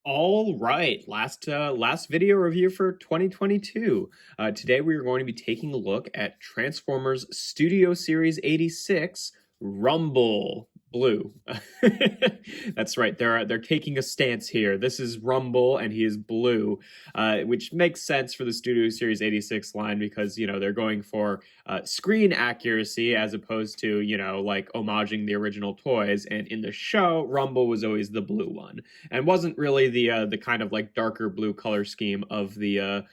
All right, last video review for 2022. Today we are going to be taking a look at Transformers Studio Series 86 Rumble Blue. That's right. They're taking a stance here. This is Rumble and he is blue, which makes sense for the Studio Series 86 line because they're going for screen accuracy as opposed to like homaging the original toys. And in the show, Rumble was always the blue one and wasn't really the kind of like darker blue color scheme of the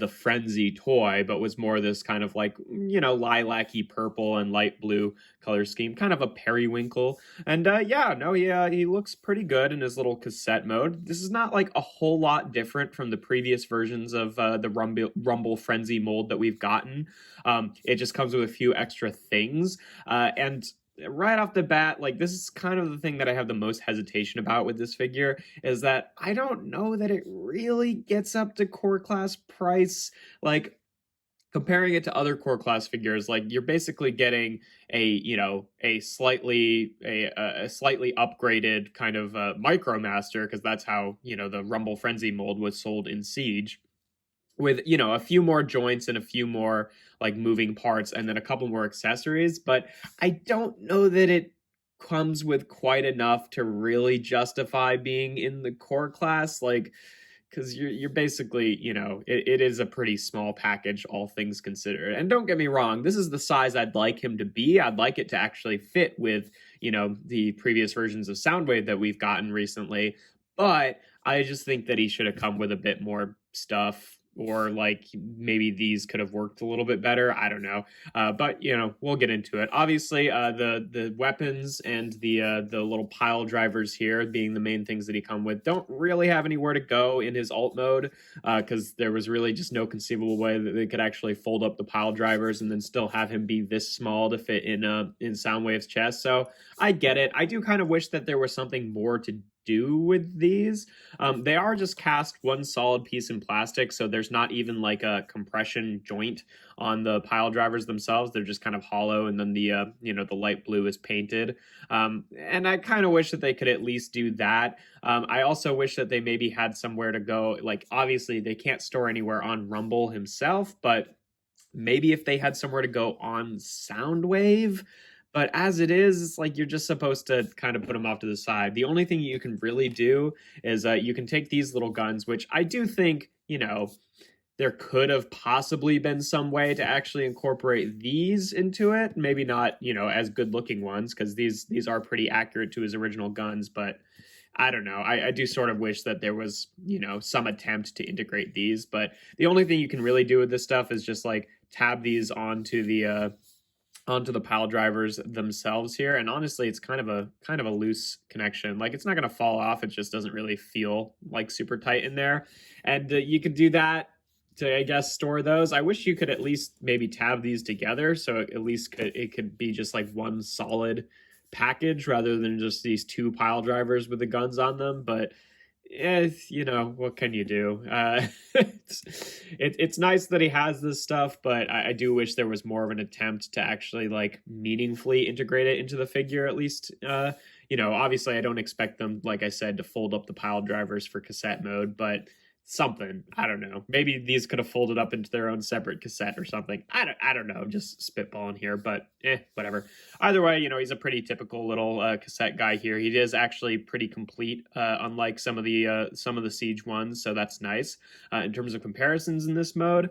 Frenzy toy, but was more this kind of like lilac-y purple and light blue color scheme, kind of a periwinkle. And yeah, no, he looks pretty good in his little cassette mode. This is not like a whole lot different from the previous versions of the Rumble Frenzy mold that we've gotten. It just comes with a few extra things, and right off the bat, like this is kind of the thing that I have the most hesitation about with this figure is that I don't know that it really gets up to core class price. Like comparing it to other core class figures, like you're basically getting a slightly upgraded kind of Micromaster, because that's how the Rumble Frenzy mold was sold in Siege, with a few more joints and a few more like moving parts and then a couple more accessories. But I don't know that it comes with quite enough to really justify being in the core class, like because you're basically it is a pretty small package, all things considered. And don't get me wrong, this is the size I'd like him to be. I'd like it to actually fit with the previous versions of Soundwave that we've gotten recently, but I just think that he should have come with a bit more stuff, or like maybe these could have worked a little bit better. I don't know, but we'll get into it. Obviously, the weapons and the little pile drivers here being the main things that he come with don't really have anywhere to go in his alt mode, because there was really just no conceivable way that they could actually fold up the pile drivers and then still have him be this small to fit in Soundwave's chest. So I get it. I do kind of wish that there was something more to do with these. They are just cast one solid piece in plastic, so there's not even like a compression joint on the pile drivers themselves. They're just kind of hollow, and then the light blue is painted. And I kind of wish that they could at least do that. I also wish that they maybe had somewhere to go. Like obviously they can't store anywhere on Rumble himself, but maybe if they had somewhere to go on Soundwave. But as it is, it's like you're just supposed to kind of put them off to the side. The only thing you can really do is you can take these little guns, which I do think, there could have possibly been some way to actually incorporate these into it. Maybe not, as good looking ones, because these are pretty accurate to his original guns. But I don't know. I do sort of wish that there was, some attempt to integrate these. But the only thing you can really do with this stuff is just like tab these onto the pile drivers themselves here. And honestly, it's kind of a loose connection. Like it's not going to fall off. It just doesn't really feel like super tight in there. And you could do that to, I guess, store those. I wish you could at least maybe tab these together, so at least it could be just like one solid package rather than just these two pile drivers with the guns on them. But what can you do? It's nice that he has this stuff, but I do wish there was more of an attempt to actually like meaningfully integrate it into the figure, at least. Obviously I don't expect them, like I said, to fold up the pile drivers for cassette mode, but something. I don't know. Maybe these could have folded up into their own separate cassette or something. I don't know. Just spitballing here, but whatever. Either way, he's a pretty typical little cassette guy here. He is actually pretty complete, unlike some of the Siege ones, so that's nice. In terms of comparisons in this mode,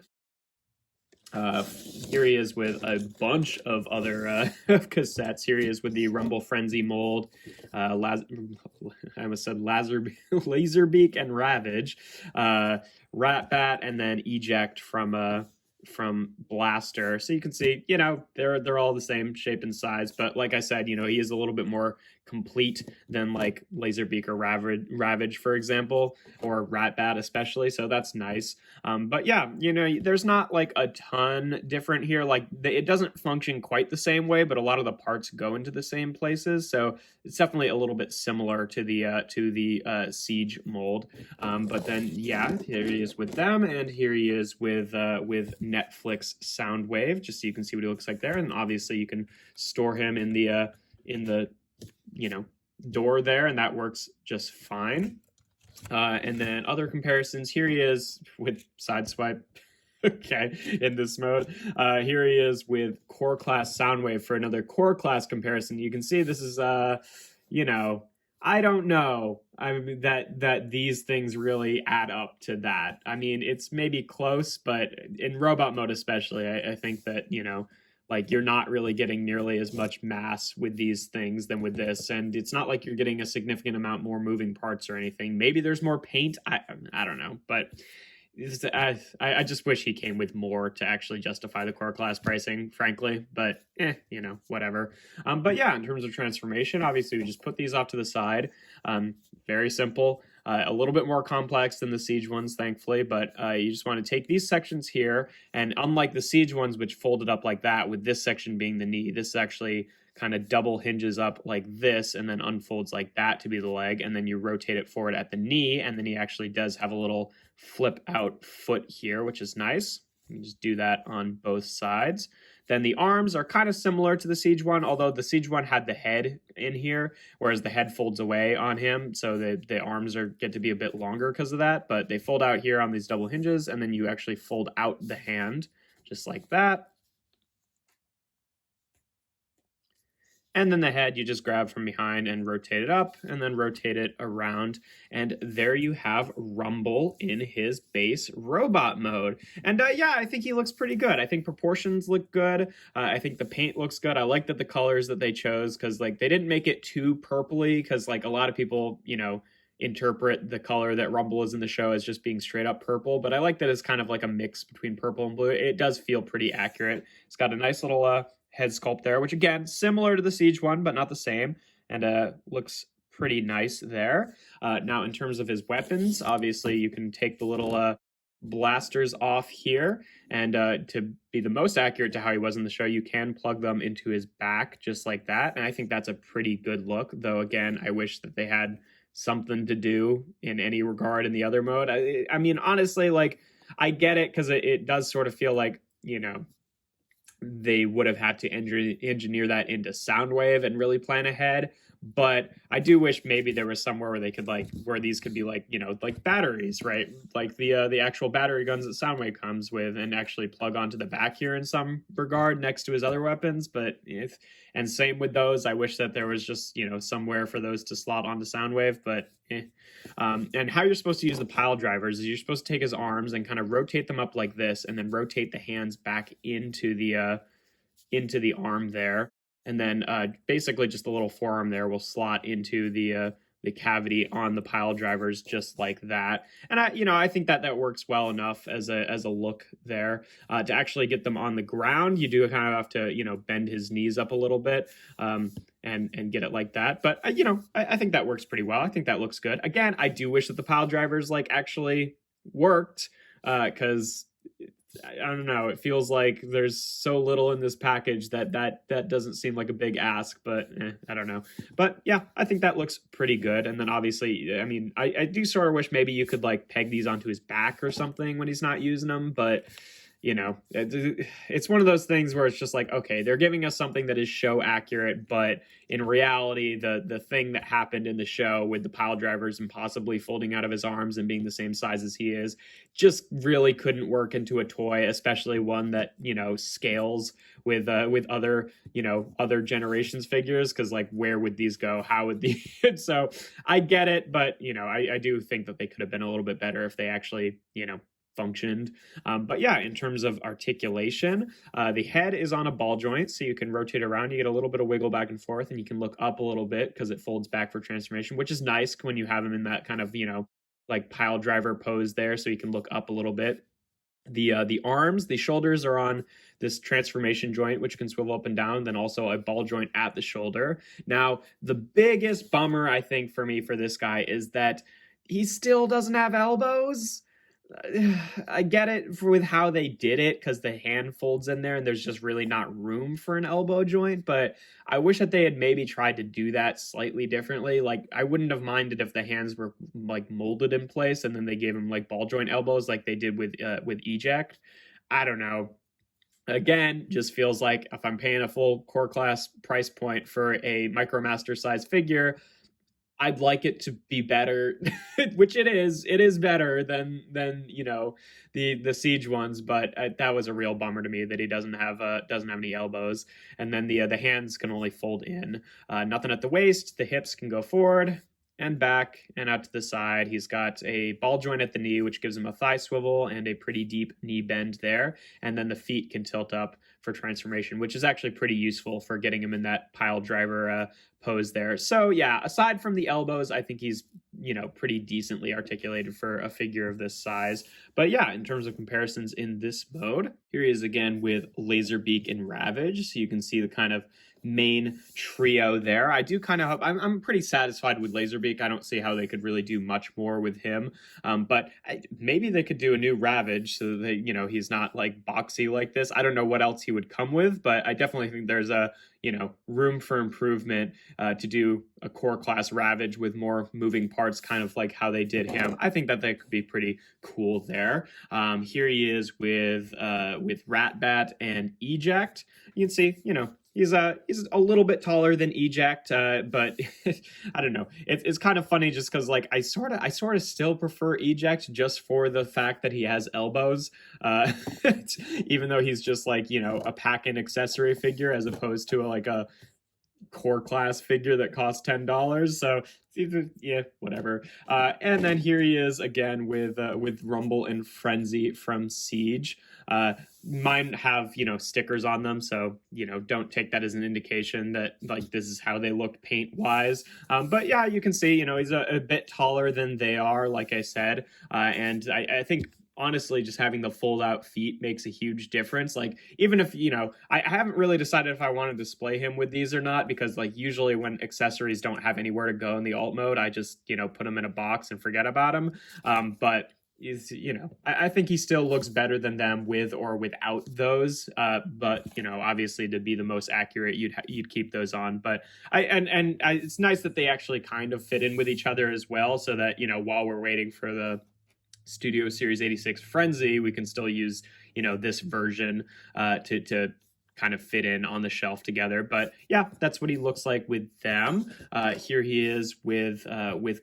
here he is with a bunch of other cassettes. Here he is with the Rumble Frenzy mold, I almost said Laserbeak and Ravage, Ratbat, and then Eject from Blaster. So you can see, they're all the same shape and size, but like I said, he is a little bit more complete than like Laserbeak or Ravage, for example, or Ratbat especially. So that's nice. But yeah, there's not like a ton different here. Like it doesn't function quite the same way, but a lot of the parts go into the same places. So it's definitely a little bit similar to the Siege mold. But then yeah, here he is with them, and here he is with Netflix Soundwave, just so you can see what he looks like there. And obviously you can store him in the door there, and that works just fine. And then other comparisons, here he is with Sideswipe. Okay, in this mode. Here he is with Core Class Soundwave for another Core Class comparison. You can see this is, you know, I don't know. I mean that these things really add up to that. I mean, it's maybe close, but in robot mode especially, I think that, like you're not really getting nearly as much mass with these things than with this, and it's not like you're getting a significant amount more moving parts or anything. Maybe there's more paint. I don't know, but I just wish he came with more to actually justify the core class pricing, frankly. But whatever. But yeah, in terms of transformation, obviously we just put these off to the side. Very simple. A little bit more complex than the Siege ones, thankfully, but you just want to take these sections here, and unlike the Siege ones, which folded up like that, with this section being the knee, this actually kind of double hinges up like this and then unfolds like that to be the leg, and then you rotate it forward at the knee, and then he actually does have a little flip out foot here, which is nice. You can just do that on both sides. Then the arms are kind of similar to the Siege one, although the Siege one had the head in here, whereas the head folds away on him, so the arms get to be a bit longer because of that, but they fold out here on these double hinges, and then you actually fold out the hand, just like that. And then the head you just grab from behind and rotate it up and then rotate it around. And there you have Rumble in his base robot mode. And yeah, I think he looks pretty good. I think proportions look good. I think the paint looks good. I like that the colors that they chose, because like they didn't make it too purpley, because like a lot of people, interpret the color that Rumble is in the show as just being straight up purple. But I like that it's kind of like a mix between purple and blue. It does feel pretty accurate. It's got a nice little head sculpt there, which again, similar to the Siege one, but not the same, and looks pretty nice there. Now, in terms of his weapons, obviously you can take the little blasters off here, and to be the most accurate to how he was in the show, you can plug them into his back just like that, and I think that's a pretty good look, though again, I wish that they had something to do in any regard in the other mode. I mean, honestly, like, I get it, because it does sort of feel like, they would have had to engineer that into Soundwave and really plan ahead. But I do wish maybe there was somewhere where they could where these could be like batteries, right? Like the actual battery guns that Soundwave comes with, and actually plug onto the back here in some regard next to his other weapons. But and same with those, I wish that there was just somewhere for those to slot onto Soundwave. But and how you're supposed to use the pile drivers is you're supposed to take his arms and kind of rotate them up like this, and then rotate the hands back into the arm there, and then basically just the little forearm there will slot into the cavity on the pile drivers just like that. And I think that works well enough as a look there. To actually get them on the ground, you do kind of have to bend his knees up a little bit and get it like that. But I think that works pretty well. I think that looks good. Again, I do wish that the pile drivers actually worked, because I don't know. It feels like there's so little in this package that doesn't seem like a big ask, but I don't know. But yeah, I think that looks pretty good. And then obviously, I mean, I do sort of wish maybe you could peg these onto his back or something when he's not using them, but it's one of those things where it's just like, okay, they're giving us something that is show accurate, but in reality, the thing that happened in the show with the pile drivers and possibly folding out of his arms and being the same size as he is just really couldn't work into a toy, especially one that scales with other generations figures, because where would these go? How would these? So I get it, but I do think that they could have been a little bit better if they actually functioned. But yeah, in terms of articulation, the head is on a ball joint, so you can rotate around. You get a little bit of wiggle back and forth, and you can look up a little bit because it folds back for transformation, which is nice when you have him in that kind of pile driver pose there, so you can look up a little bit. The arms, the shoulders are on this transformation joint, which can swivel up and down, then also a ball joint at the shoulder. Now, the biggest bummer, I think, for me for this guy is that he still doesn't have elbows. I get it with how they did it, because the hand folds in there and there's just really not room for an elbow joint, but I wish that they had maybe tried to do that slightly differently. I wouldn't have minded if the hands were molded in place and then they gave him ball joint elbows like they did with Eject. I don't know. Again, just feels like if I'm paying a full core class price point for a Micromaster size figure, I'd like it to be better, which it is. It is better than the siege ones, but that was a real bummer to me that he doesn't have any elbows, and then the hands can only fold in, nothing at the waist. The hips can go forward and back and out to the side. He's got a ball joint at the knee, which gives him a thigh swivel and a pretty deep knee bend there, and then the feet can tilt up for transformation, which is actually pretty useful for getting him in that pile driver pose there. So yeah, aside from the elbows, I think he's pretty decently articulated for a figure of this size. But yeah, in terms of comparisons in this mode, here he is again with Laserbeak and Ravage. So you can see the kind of main trio there. I do kind of hope, I'm pretty satisfied with Laserbeak. I don't see how they could really do much more with him. But maybe they could do a new Ravage so that he's not like boxy like this. I don't know what else he would come with, but I definitely think there's a room for improvement to do a core class Ravage with more moving parts, kind of like how they did him. I think that could be pretty cool there. Here he is with Ratbat and Eject. You can see, he's a little bit taller than Eject, but I don't know. It's kind of funny just because like I sort of still prefer Eject just for the fact that he has elbows, even though he's just like a pack-in accessory figure as opposed to like a core class figure that costs $10. So yeah, whatever. And then here he is again with Rumble and Frenzy from Siege. Mine have stickers on them, so don't take that as an indication that like this is how they look paint wise. But yeah, you can see he's a bit taller than they are, like I said, and I think honestly just having the fold out feet makes a huge difference. Like even if I haven't really decided if I want to display him with these or not, because like usually when accessories don't have anywhere to go in the alt mode, I just put them in a box and forget about them. But is I think he still looks better than them with or without those, but obviously to be the most accurate you'd keep those on. But it's nice that they actually kind of fit in with each other as well, so that while we're waiting for the Studio Series 86 Frenzy, we can still use this version to kind of fit in on the shelf together. But yeah, that's what he looks like with them. Here he is with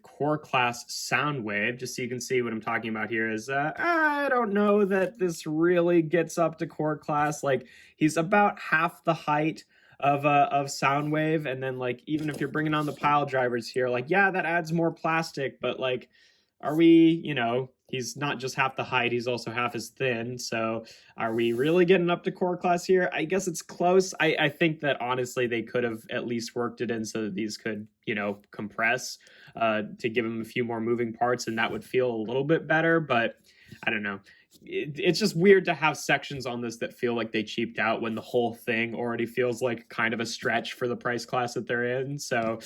core class Soundwave. Just so you can see what I'm talking about here is I don't know that this really gets up to core class. Like he's about half the height of Soundwave, and then like even if you're bringing on the pile drivers here, like yeah, that adds more plastic, but like are we, he's not just half the height, he's also half as thin. So are we really getting up to core class here? I guess it's close. I think that honestly they could have at least worked it in so that these could, compress to give them a few more moving parts, and that would feel a little bit better. But I don't know. It's just weird to have sections on this that feel like they cheaped out when the whole thing already feels like kind of a stretch for the price class that they're in. So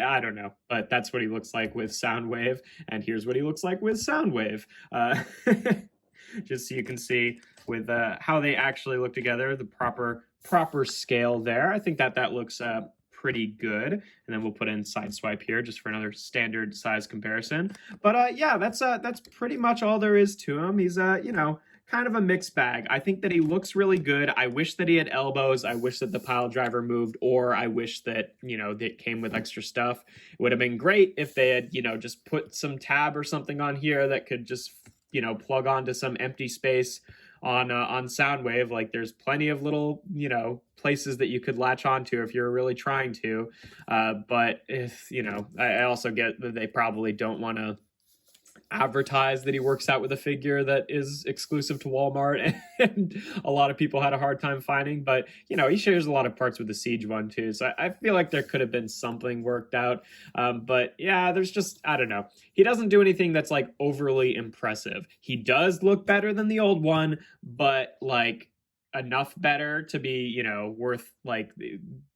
I don't know, but that's what he looks like with Soundwave, and here's what he looks like with Soundwave. Just so you can see with how they actually look together, the proper scale there. I think that looks pretty good. And then we'll put in Sideswipe here just for another standard size comparison. But yeah, that's pretty much all there is to him. He's kind of a mixed bag. I think that he looks really good. I wish that he had elbows. I wish that the pile driver moved, or I wish that that came with extra stuff. It would have been great if they had just put some tab or something on here that could just plug onto some empty space on Soundwave. Like there's plenty of little places that you could latch onto if you're really trying to, but if I also get that they probably don't want to advertise that he works out with a figure that is exclusive to Walmart and a lot of people had a hard time finding. But he shares a lot of parts with the Siege one too, so I feel like there could have been something worked out. But yeah, there's just, I don't know, he doesn't do anything that's like overly impressive. He does look better than the old one, but like enough better to be worth like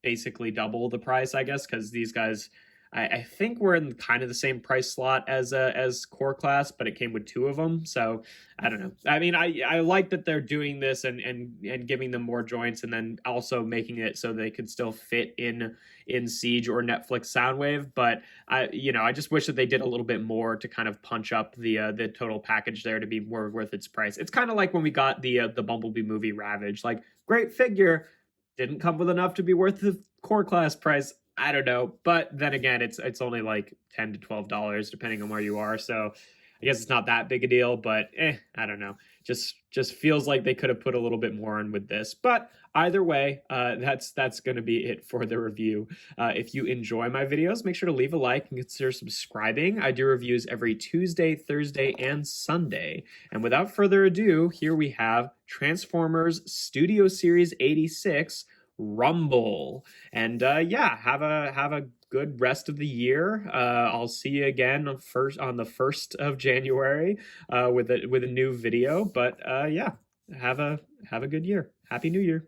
basically double the price, I guess, because these guys I think we're in kind of the same price slot as core class, but it came with two of them. So I don't know. I mean, I like that they're doing this and giving them more joints, and then also making it so they could still fit in Siege or Netflix Soundwave. But I just wish that they did a little bit more to kind of punch up the total package there to be more worth its price. It's kind of like when we got the Bumblebee movie Ravage. Like, great figure, didn't come with enough to be worth the core class price. I don't know. But then again, it's only like $10 to $12 depending on where you are. So I guess it's not that big a deal, but I don't know. Just feels like they could have put a little bit more in with this. But either way, that's going to be it for the review. If you enjoy my videos, make sure to leave a like and consider subscribing. I do reviews every Tuesday, Thursday, and Sunday. And without further ado, here we have Transformers Studio Series 86 Rumble. And yeah, have a good rest of the year. I'll see you again on the 1st of January with a new video. But yeah, have a good year. Happy New Year.